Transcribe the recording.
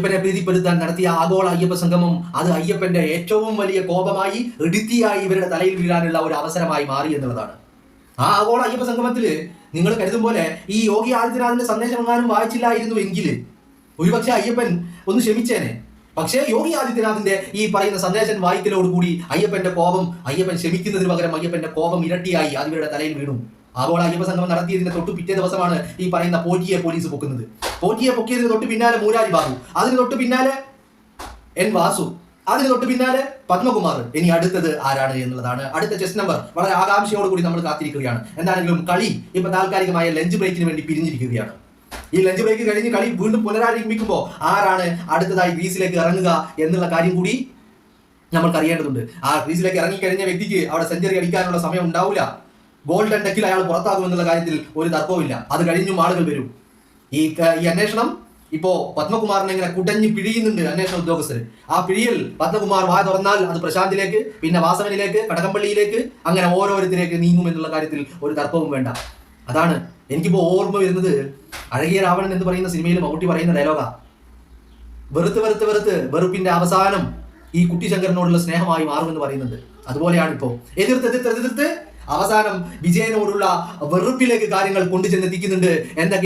അയ്യപ്പനെ പ്രീതിപ്പെടുത്താൻ നടത്തിയ ആഗോള അയ്യപ്പ സംഗമം അത് അയ്യപ്പന്റെ ഏറ്റവും വലിയ കോപമായി ഇടുത്തിയായി ഇവരുടെ തലയിൽ വീഴാനുള്ള ഒരു അവസരമായി മാറി എന്നുള്ളതാണ്. ആ ആഗോള അയ്യപ്പ സംഗമത്തിൽ നിങ്ങൾ കരുതും പോലെ ഈ യോഗി ആദിത്യനാഥിന്റെ സന്ദേശം എങ്ങാനും വായിച്ചില്ലായിരുന്നു എങ്കിൽ ഒരുപക്ഷെ അയ്യപ്പൻ ഒന്ന് ക്ഷമിച്ചേനെ. പക്ഷേ യോഗി ആദിത്യനാഥിന്റെ ഈ പറയുന്ന സന്ദേശം വായിക്കലോടുകൂടി അയ്യപ്പന്റെ കോപം, അയ്യപ്പൻ ക്ഷമിക്കുന്നതിന് പകരം അയ്യപ്പന്റെ കോപം ഇരട്ടിയായി അത് ഇവരുടെ തലയിൽ വീണു. ആഗോള അയ്യപ്പ സംഗമം നടത്തിയതിന്റെ തൊട്ട് പിറ്റേ ദിവസമാണ് ഈ പറയുന്ന പോറ്റിയെ പോലീസ് പൊക്കുന്നത്. പോറ്റിയെ പൊക്കിയതിന് തൊട്ട് പിന്നാലെ മൂരാരി ബാബു, അതിന് തൊട്ട് പിന്നാലെ എൻ വാസു, അതിന് തൊട്ട് പിന്നാലെ പത്മകുമാർ. ഇനി അടുത്തത് ആരാണ് എന്നുള്ളതാണ് അടുത്ത ചെസ് നമ്പർ. വളരെ ആകാംക്ഷയോടുകൂടി നമ്മൾ കാത്തിരിക്കുകയാണ്. എന്താണെങ്കിലും കളി ഇപ്പൊ താൽക്കാലികമായ ലഞ്ച് ബ്രേക്കിന് വേണ്ടി പിരിഞ്ഞിരിക്കുകയാണ്. ഈ ലഞ്ച് ബ്രേക്ക് കഴിഞ്ഞ് കളി വീണ്ടും പുനരാരംഭിക്കുമ്പോൾ ആരാണ് അടുത്തതായി ക്രീസിലേക്ക് ഇറങ്ങുക എന്നുള്ള കാര്യം കൂടി നമ്മൾക്ക് അറിയേണ്ടതുണ്ട്. ആ ക്രീസിലേക്ക് ഇറങ്ങിക്കഴിഞ്ഞ വ്യക്തിക്ക് അവിടെ സെഞ്ചുറി അടിക്കാനുള്ള സമയം ഉണ്ടാവില്ല. ഗോൾഡൻ ഡെക്കിൽ അയാൾ പുറത്താകുമെന്നുള്ള കാര്യത്തിൽ ഒരു തർക്കവുമില്ല. അത് കഴിഞ്ഞും ആളുകൾ വരും. ഈ അന്വേഷണം ഇപ്പോ പത്മകുമാറിനെ ഇങ്ങനെ കുടഞ്ഞു പിഴിയുന്നുണ്ട് അന്വേഷണ ഉദ്യോഗസ്ഥർ. ആ പിഴിയിൽ പത്മകുമാർ വായ തുറന്നാൽ അത് പ്രശാന്തിലേക്ക്, പിന്നെ വാസവനിലേക്ക്, കടകംപള്ളിയിലേക്ക്, അങ്ങനെ ഓരോരുത്തരേക്ക് നീങ്ങും എന്നുള്ള കാര്യത്തിൽ ഒരു തർക്കവും വേണ്ട. അതാണ് എനിക്കിപ്പോ ഓർമ്മ വരുന്നത്. അഴകിയ രാവണൻ എന്ന് പറയുന്ന സിനിമയിൽ മമ്മൂട്ടി പറയുന്ന ഡയലോഗാ, വെറുത്ത് വെറുത്ത് വെറുത്ത് വെറുപ്പിന്റെ അവസാനം ഈ കുട്ടിശങ്കരനോടുള്ള സ്നേഹമായി മാറുമെന്ന് പറയുന്നുണ്ട്. അതുപോലെയാണ് ഇപ്പോ എതിർത്ത് അവസാനം വിജയനോടുള്ള വെറുപ്പിലേക്ക് കാര്യങ്ങൾ കൊണ്ടുചെന്നെത്തിക്കുന്നുണ്ട്. എന്തൊക്കെ